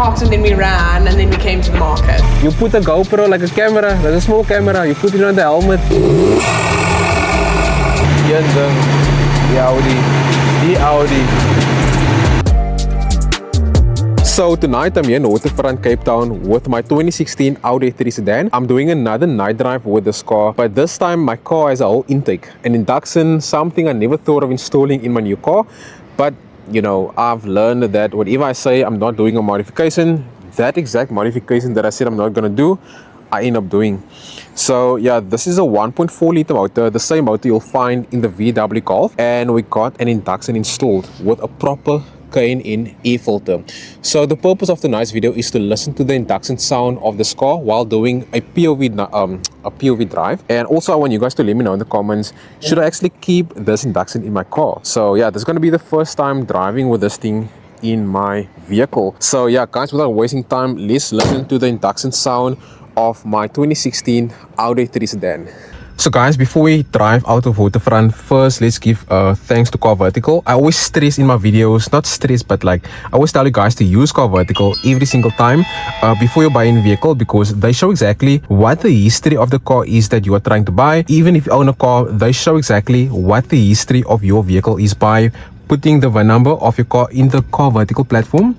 parked and then we ran and then we came to the market. You put a GoPro like a camera, like a small camera, you put it on the helmet. The Audi. So tonight I'm here in waterfront Cape Town with my 2016 Audi A3 sedan. I'm doing another night drive with this car, but this time my car has a whole intake, an induction, something I never thought of installing in my new car. But you know, I've learned that whatever I say I'm not doing a modification, that exact modification that I said I'm not gonna do, I end up doing. So yeah, this is a 1.4 liter motor, the same motor you'll find in the VW Golf, and we got an induction installed with a proper K&N air filter. So the purpose of tonight's video is to listen to the induction sound of this car while doing a POV drive. And also I want you guys to let me know in the comments, should I actually keep this induction in my car? So yeah, this is going to be the first time driving with this thing in my vehicle. So yeah guys, without wasting time, let's listen to the induction sound of my 2016 Audi A3 sedan. So guys, before we drive out of waterfront, first let's give thanks to Car Vertical. I always stress in my videos, not stress, but like I always tell you guys to use Car Vertical every single time before you buy a vehicle, because they show exactly what the history of the car is that you are trying to buy. Even if you own a car, they show exactly what the history of your vehicle is by putting the VIN number of your car in the Car Vertical platform.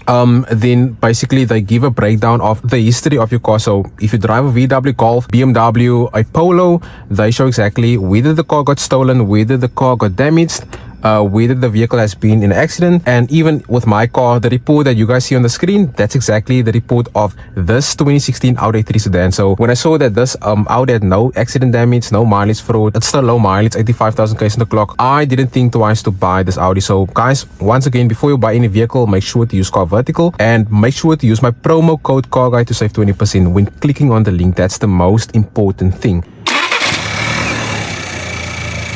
Then basically they give a breakdown of the history of your car. So if you drive a VW Golf, BMW, a Polo, they show exactly whether the car got stolen, whether the car got damaged, whether the vehicle has been in an accident. And even with my car, the report that you guys see on the screen, that's exactly the report of this 2016 Audi A3 sedan. So when I saw that this Audi had no accident damage, no mileage fraud, it's still low mileage, 85,000 km on the clock, I didn't think twice to buy this Audi. So guys, once again, before you buy any vehicle, make sure to use Car Vertical and make sure to use my promo code CARGUY to save 20% when clicking on the link. That's the most important thing.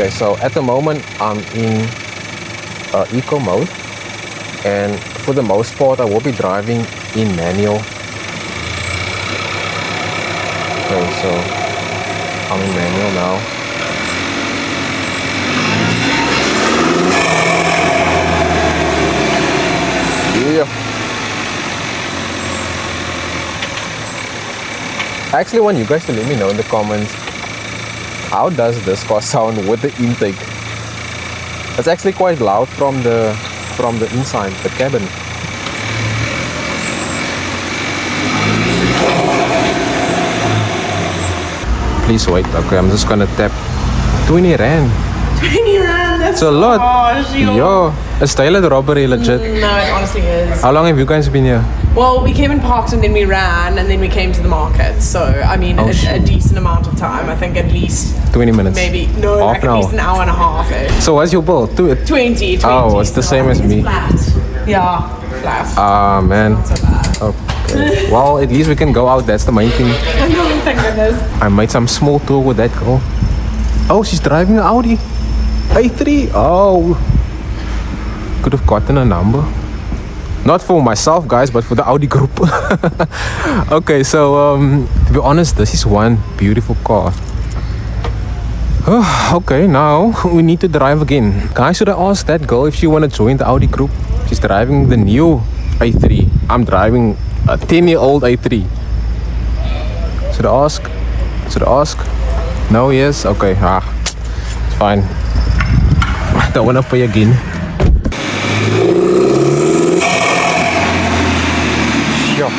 Okay, so at the moment I'm in eco mode, and for the most part I will be driving in manual. Okay, so I'm in manual now. Yeah. I actually want you guys to let me know in the comments, how does this car sound with the intake? It's actually quite loud from the inside, the cabin. Please wait. Okay, I'm just gonna tap 20 rand. 20 rand, that's a lot. Gosh, Yo, it's tailored robbery, legit. No, it honestly is. How long have you guys been here? Well, we came and parked and then we ran and then we came to the market. So, I mean, a decent amount of time. I think at least 20 minutes. Maybe, no, like at least an hour and a half. So what's your bill? 20. Oh, it's the same as me. Flat. Yeah, flat. Ah, man. Not so bad. Okay. Well, at least we can go out. That's the main thing. I know, thank goodness. I made some small talk with that girl. Oh, she's driving an Audi A3. Oh, could have gotten a number. Not for myself, guys, but for the Audi group. Okay, so to be honest, this is one beautiful car. Okay, now we need to drive again. Guys, should I ask that girl if she want to join the Audi group? She's driving the new A3. I'm driving a 10-year-old A3. Should I ask? Should I ask? No, yes? Okay, it's fine. I don't want to pay again. Sure.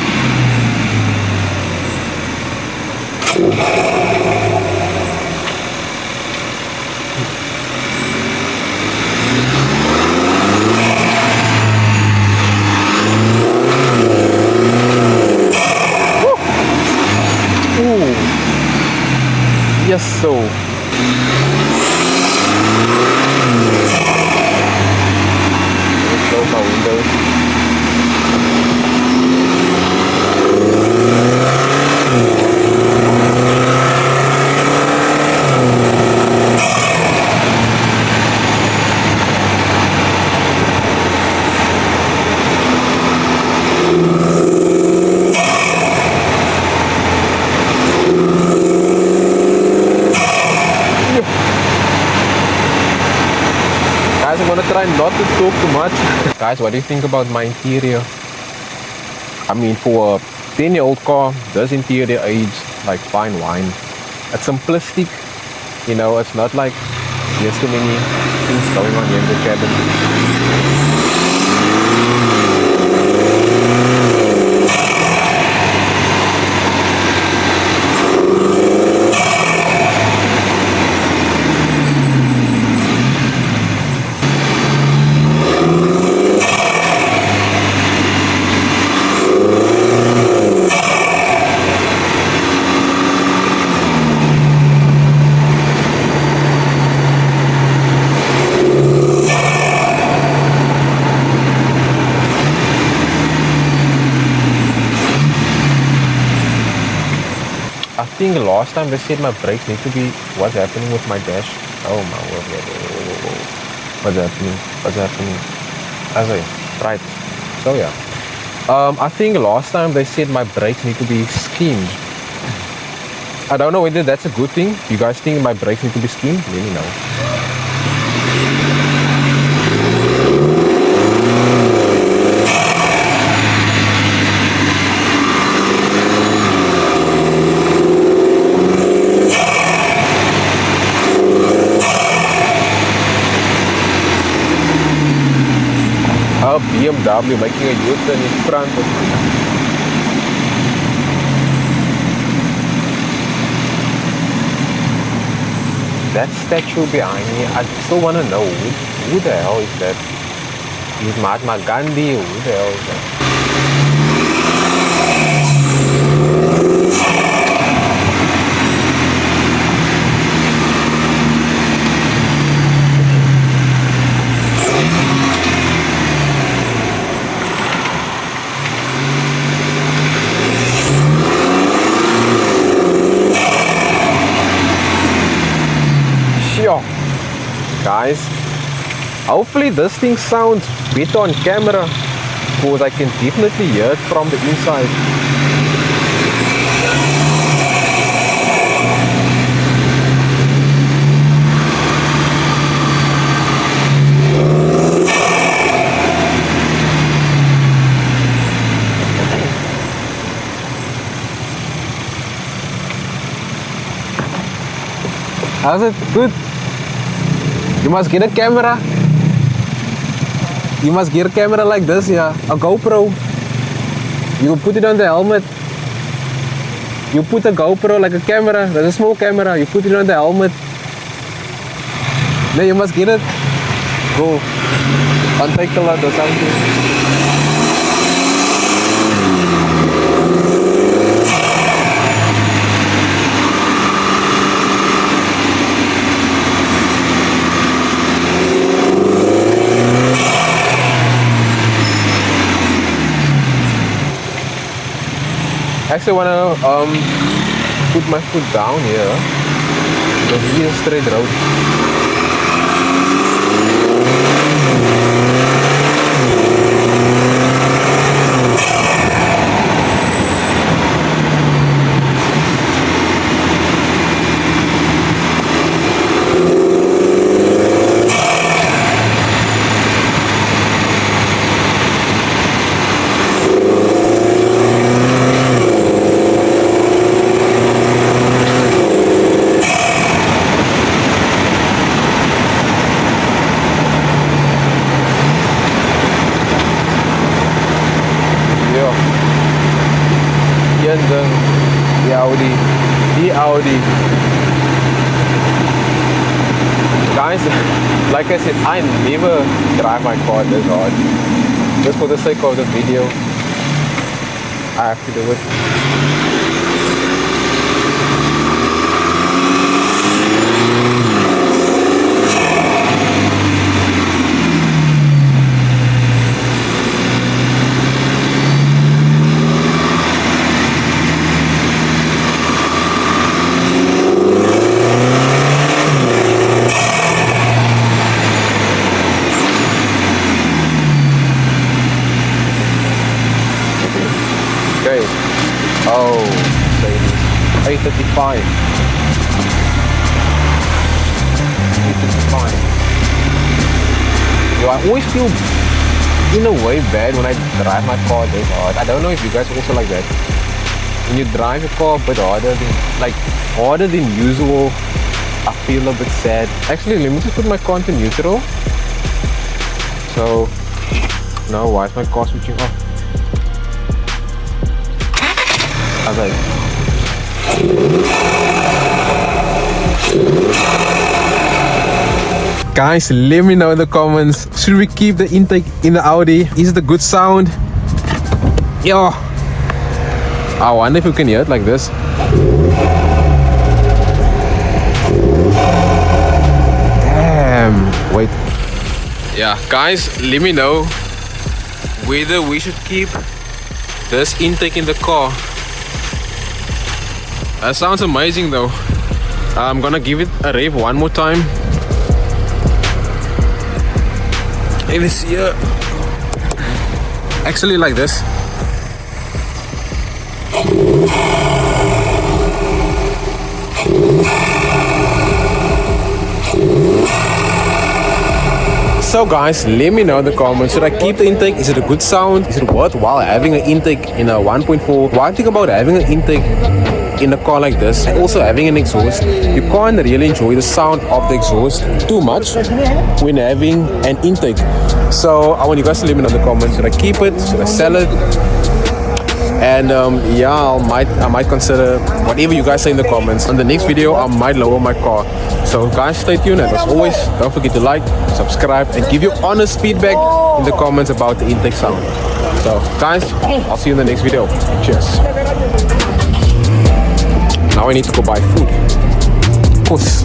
Yes, so. Close my windows. Guys, I'm gonna try not to talk too much. Guys, what do you think about my interior? I mean, for a 10-year-old car, this interior age like fine wine. It's simplistic, you know, it's not like there's too many things going on here in the cabin. I think last time they said my brakes need to be, what's happening with my dash? Oh my word, what's happening? As right, so yeah. I think last time they said my brakes need to be schemed. I don't know whether that's a good thing. You guys think my brakes need to be schemed? Let me know. A BMW making a U-turn in front of me. That statue behind me, I still want to know who the hell is that? Is Mahatma Gandhi? Who the hell is that? Guys, hopefully this thing sounds better on camera, because I can definitely hear it from the inside. How's it? Good? You must get a camera. You must get a camera like this, yeah. A GoPro. You put it on the helmet. You put a GoPro like a camera. That's a small camera. You put it on the helmet. No, you must get it. Go. On take a lot or something. I actually want to put my foot down here, because this is a straight road. The Audi. Guys, like I said, I never drive my car this hard. Just for the sake of the video, I have to do it. Okay. Oh, ladies. 8:35. 8:35. Yo, I always feel in a way bad when I drive my car this hard. I don't know if you guys are also like that. When you drive your car a bit harder than usual, I feel a bit sad. Actually, let me just put my car into neutral. So, now why is my car switching off? Okay. Guys, let me know in the comments, should we keep the intake in the Audi? Is it a good sound? Yo, I wonder if you can hear it like this. Damn, wait. Yeah, guys, let me know whether we should keep this intake in the car. That sounds amazing though. I'm gonna give it a rev one more time. Let me see here. Actually like this. So guys, let me know in the comments, should I keep the intake? Is it a good sound? Is it worthwhile having an intake in a 1.4? One thing about having an intake in a car like this, also having an exhaust, you can't really enjoy the sound of the exhaust too much when having an intake. So I want you guys to let me know in the comments, should I keep it? Should I sell it? And yeah, I might consider whatever you guys say in the comments. On the next video, I might lower my car. So guys, stay tuned, and as always, don't forget to like, subscribe, and give your honest feedback in the comments about the intake sound. So guys, I'll see you in the next video. Cheers. Now I need to go buy food. Of course.